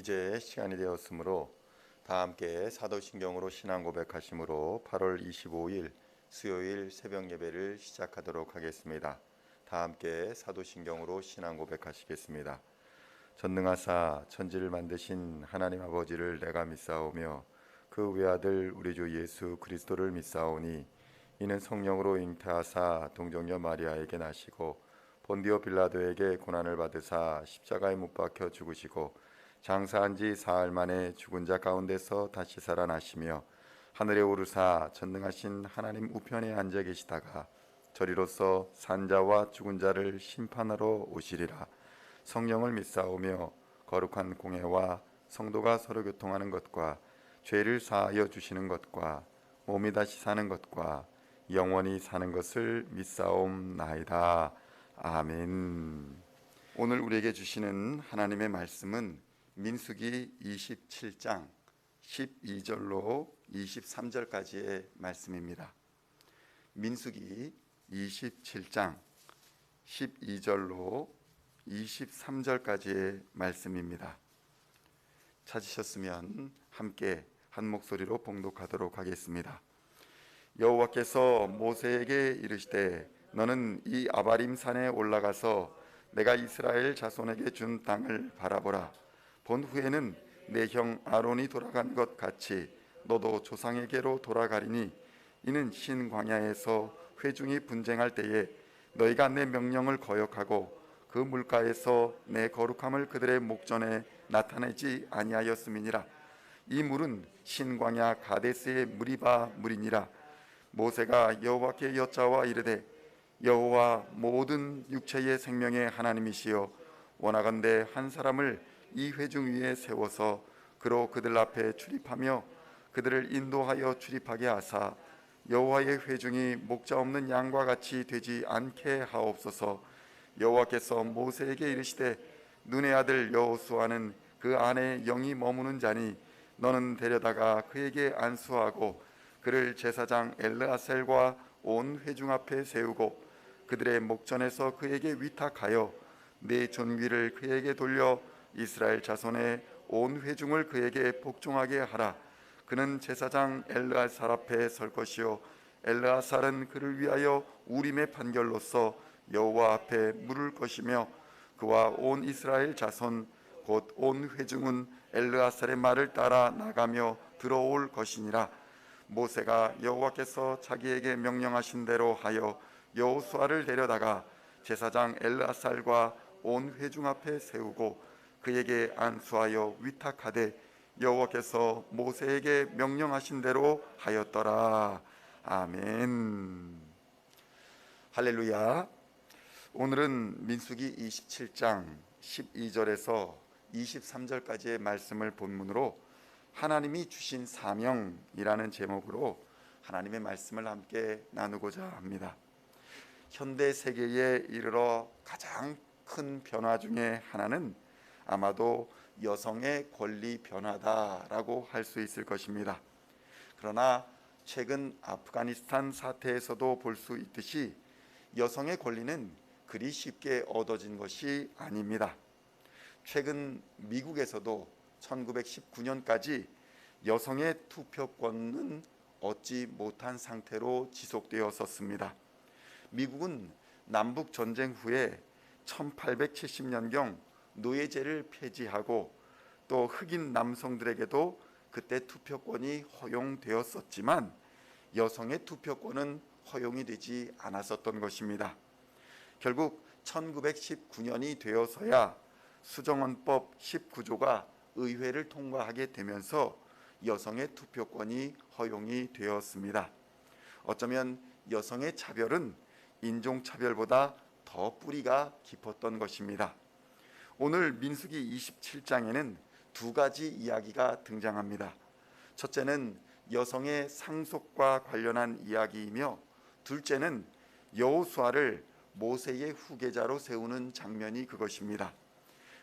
이제 시간이 되었으므로 다 함께 사도신경으로 신앙 고백하심으로 8월 25일 수요일 새벽 예배를 시작하도록 하겠습니다. 다 함께 사도신경으로 신앙 고백하시겠습니다. 전능하사 천지를 만드신 하나님 아버지를 내가 믿사오며 그 외아들 우리 주 예수 그리스도를 믿사오니 이는 성령으로 잉태하사 동정녀 마리아에게 나시고 본디오 빌라도에게 고난을 받으사 십자가에 못 박혀 죽으시고 장사한 지 사흘 만에 죽은 자 가운데서 다시 살아나시며 하늘에 오르사 전능하신 하나님 우편에 앉아 계시다가 저리로서 산자와 죽은 자를 심판하러 오시리라. 성령을 믿사오며 거룩한 공회와 성도가 서로 교통하는 것과 죄를 사하여 주시는 것과 몸이 다시 사는 것과 영원히 사는 것을 믿사옵나이다. 아멘. 오늘 우리에게 주시는 하나님의 말씀은 민수기 27장 12절로 23절까지의 말씀입니다. 민수기 27장 12절로 23절까지의 말씀입니다. 찾으셨으면 함께 한 목소리로 봉독하도록 하겠습니다. 여호와께서 모세에게 이르시되 너는 이 아바림 산에 올라가서 내가 이스라엘 자손에게 준 땅을 바라보라. 본 후에는 내 형 아론이 돌아간 것 같이 너도 조상에게로 돌아가리니 이는 신 광야에서 회중이 분쟁할 때에 너희가 내 명령을 거역하고 그 물가에서 내 거룩함을 그들의 목전에 나타내지 아니하였음이니라. 이 물은 신 광야 가데스의 무리바 물이니라. 모세가 여호와께 여짜와 이르되 여호와 모든 육체의 생명의 하나님이시여 원하건대 한 사람을 이 회중 위에 세워서 그로 그들 앞에 출입하며 그들을 인도하여 출입하게 하사 여호와의 회중이 목자 없는 양과 같이 되지 않게 하옵소서. 여호와께서 모세에게 이르시되 눈의 아들 여호수아는 그 안에 영이 머무는 자니 너는 데려다가 그에게 안수하고 그를 제사장 엘르아셀과 온 회중 앞에 세우고 그들의 목전에서 그에게 위탁하여 네 존귀를 그에게 돌려 이스라엘 자손의 온 회중을 그에게 복종하게 하라. 그는 제사장 엘르아살 앞에 설 것이요 엘르아살은 그를 위하여 우림의 판결로서 여호와 앞에 물을 것이며 그와 온 이스라엘 자손 곧 온 회중은 엘르아살의 말을 따라 나가며 들어올 것이니라. 모세가 여호와께서 자기에게 명령하신 대로 하여 여호수아를 데려다가 제사장 엘르아살과 온 회중 앞에 세우고 그에게 안수하여 위탁하되 여호와께서 모세에게 명령하신 대로 하였더라. 아멘. 할렐루야. 오늘은 민수기 27장 12절에서 23절까지의 말씀을 본문으로 하나님이 주신 사명이라는 제목으로 하나님의 말씀을 함께 나누고자 합니다. 현대 세계에 이르러 가장 큰 변화 중에 하나는 아마도 여성의 권리 변화다라고 할 수 있을 것입니다. 그러나 최근 아프가니스탄 사태에서도 볼 수 있듯이 여성의 권리는 그리 쉽게 얻어진 것이 아닙니다. 최근 미국에서도 1919년까지 여성의 투표권은 얻지 못한 상태로 지속되었었습니다. 미국은 남북 전쟁 후에 1870년경 노예제를 폐지하고 또 흑인 남성들에게도 그때 투표권이 허용되었었지만 여성의 투표권은 허용이 되지 않았었던 것입니다. 결국 1919년이 되어서야 수정헌법 19조가 의회를 통과하게 되면서 여성의 투표권이 허용이 되었습니다. 어쩌면 여성의 차별은 인종차별보다 더 뿌리가 깊었던 것입니다. 오늘 민수기 27장에는 두 가지 이야기가 등장합니다. 첫째는 여성의 상속과 관련한 이야기이며 둘째는 여호수아를 모세의 후계자로 세우는 장면이 그것입니다.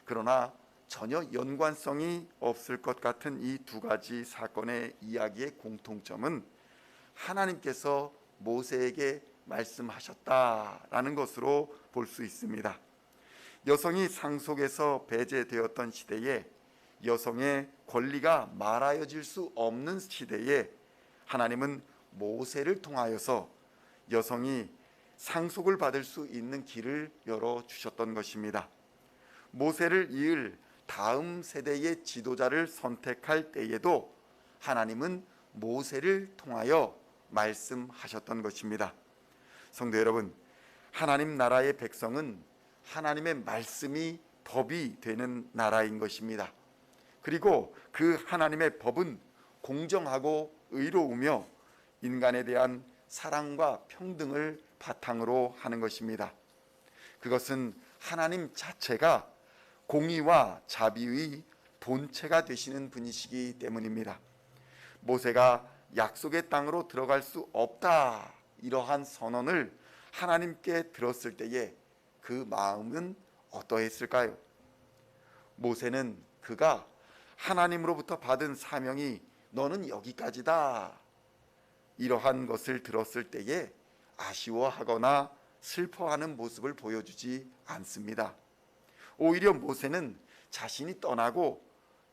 그러나 전혀 연관성이 없을 것 같은 이 두 가지 사건의 이야기의 공통점은 하나님께서 모세에게 말씀하셨다라는 것으로 볼 수 있습니다. 여성이 상속에서 배제되었던 시대에 여성의 권리가 말하여질 수 없는 시대에 하나님은 모세를 통하여서 여성이 상속을 받을 수 있는 길을 열어주셨던 것입니다. 모세를 이을 다음 세대의 지도자를 선택할 때에도 하나님은 모세를 통하여 말씀하셨던 것입니다. 성도 여러분, 하나님 나라의 백성은 하나님의 말씀이 법이 되는 나라인 것입니다. 그리고 그 하나님의 법은 공정하고 의로우며 인간에 대한 사랑과 평등을 바탕으로 하는 것입니다. 그것은 하나님 자체가 공의와 자비의 본체가 되시는 분이시기 때문입니다. 모세가 약속의 땅으로 들어갈 수 없다, 이러한 선언을 하나님께 들었을 때에 그 마음은 어떠했을까요? 모세는 그가 하나님으로부터 받은 사명이 너는 여기까지다, 이러한 것을 들었을 때에 아쉬워하거나 슬퍼하는 모습을 보여주지 않습니다. 오히려 모세는 자신이 떠나고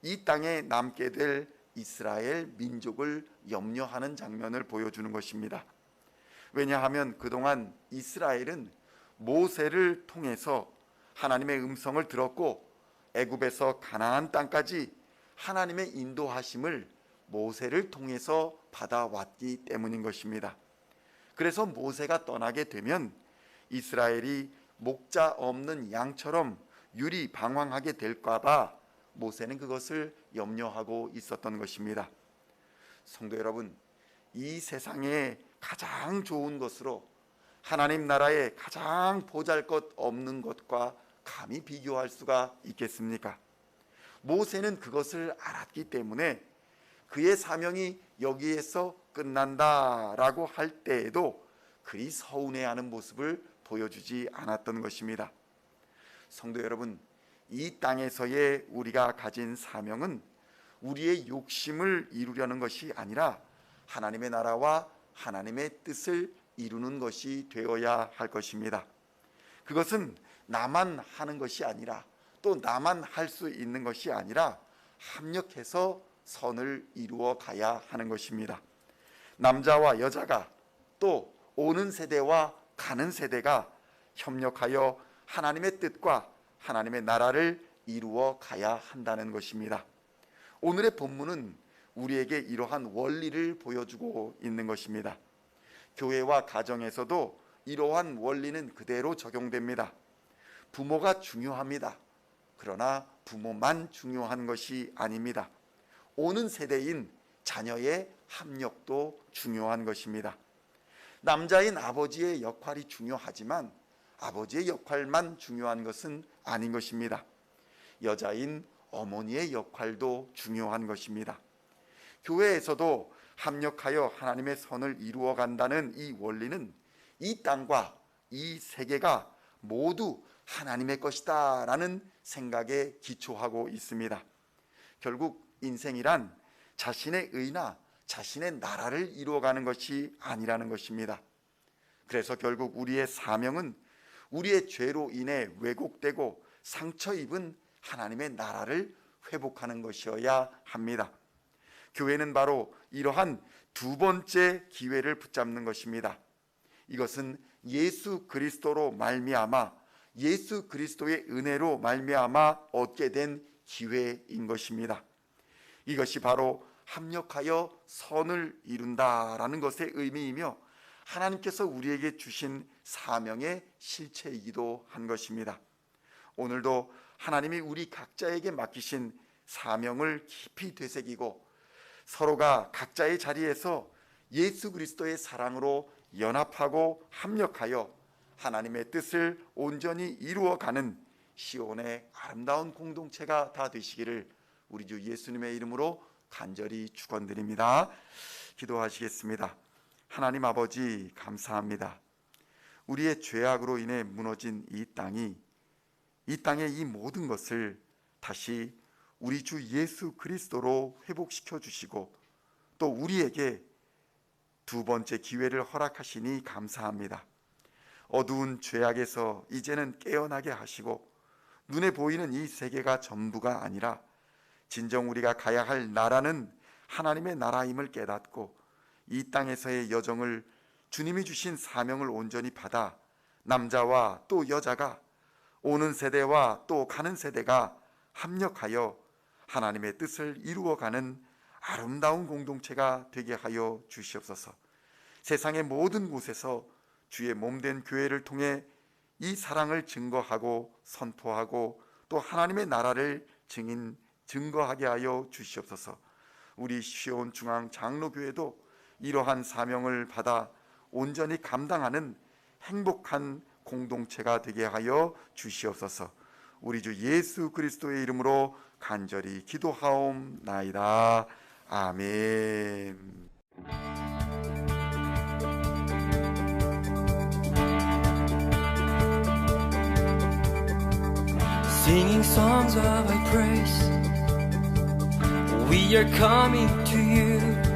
이 땅에 남게 될 이스라엘 민족을 염려하는 장면을 보여주는 것입니다. 왜냐하면 그동안 이스라엘은 모세를 통해서 하나님의 음성을 들었고 애굽에서 가나안 땅까지 하나님의 인도하심을 모세를 통해서 받아왔기 때문인 것입니다. 그래서 모세가 떠나게 되면 이스라엘이 목자 없는 양처럼 유리방황하게 될까 봐 모세는 그것을 염려하고 있었던 것입니다. 성도 여러분, 이 세상에 가장 좋은 것으로 하나님 나라에 가장 보잘것없는 것과 감히 비교할 수가 있겠습니까? 모세는 그것을 알았기 때문에 그의 사명이 여기에서 끝난다라고 할 때에도 그리 서운해하는 모습을 보여주지 않았던 것입니다. 성도 여러분, 이 땅에서의 우리가 가진 사명은 우리의 욕심을 이루려는 것이 아니라 하나님의 나라와 하나님의 뜻을 이루는 것이 되어야 할 것입니다. 그것은 나만 하는 것이 아니라 또 나만 할 수 있는 것이 아니라 합력해서 선을 이루어 가야 하는 것입니다. 남자와 여자가 또 오는 세대와 가는 세대가 협력하여 하나님의 뜻과 하나님의 나라를 이루어 가야 한다는 것입니다. 오늘의 본문은 우리에게 이러한 원리를 보여주고 있는 것입니다. 교회와 가정에서도 이러한 원리는 그대로 적용됩니다. 부모가 중요합니다. 그러나 부모만 중요한 것이 아닙니다. 오는 세대인 자녀의 합력도 중요한 것입니다. 남자인 아버지의 역할이 중요하지만 아버지의 역할만 중요한 것은 아닌 것입니다. 여자인 어머니의 역할도 중요한 것입니다. 교회에서도 합력하여 하나님의 선을 이루어 간다는 이 원리는 이 땅과 이 세계가 모두 하나님의 것이다 라는 생각에 기초하고 있습니다. 결국 인생이란 자신의 의나 자신의 나라를 이루어가는 것이 아니라는 것입니다. 그래서 결국 우리의 사명은 우리의 죄로 인해 왜곡되고 상처 입은 하나님의 나라를 회복하는 것이어야 합니다. 교회는 바로 이러한 두 번째 기회를 붙잡는 것입니다. 이것은 예수 그리스도로 말미암아 예수 그리스도의 은혜로 말미암아 얻게 된 기회인 것입니다. 이것이 바로 합력하여 선을 이룬다라는 것의 의미이며 하나님께서 우리에게 주신 사명의 실체이기도 한 것입니다. 오늘도 하나님이 우리 각자에게 맡기신 사명을 깊이 되새기고 서로가 각자의 자리에서 예수 그리스도의 사랑으로 연합하고 합력하여 하나님의 뜻을 온전히 이루어가는 시온의 아름다운 공동체가 다 되시기를 우리 주 예수님의 이름으로 간절히 축원드립니다. 기도하시겠습니다. 하나님 아버지, 감사합니다. 우리의 죄악으로 인해 무너진 이 땅의 이 모든 것을 다시 우리 주 예수 그리스도로 회복시켜 주시고 또 우리에게 두 번째 기회를 허락하시니 감사합니다. 어두운 죄악에서 이제는 깨어나게 하시고 눈에 보이는 이 세계가 전부가 아니라 진정 우리가 가야 할 나라는 하나님의 나라임을 깨닫고 이 땅에서의 여정을 주님이 주신 사명을 온전히 받아 남자와 또 여자가, 오는 세대와 또 가는 세대가 합력하여 하나님의 뜻을 이루어가는 아름다운 공동체가 되게 하여 주시옵소서. 세상의 모든 곳에서 주의 몸된 교회를 통해 이 사랑을 증거하고 선포하고 또 하나님의 나라를 증거하게 하여 주시옵소서. 우리 시온 중앙 장로교회도 이러한 사명을 받아 온전히 감당하는 행복한 공동체가 되게 하여 주시옵소서. 우리 주 예수 그리스도의 이름으로 간절히 기도하옵나이다. 아멘. Singing songs of thy praise, we are coming to you.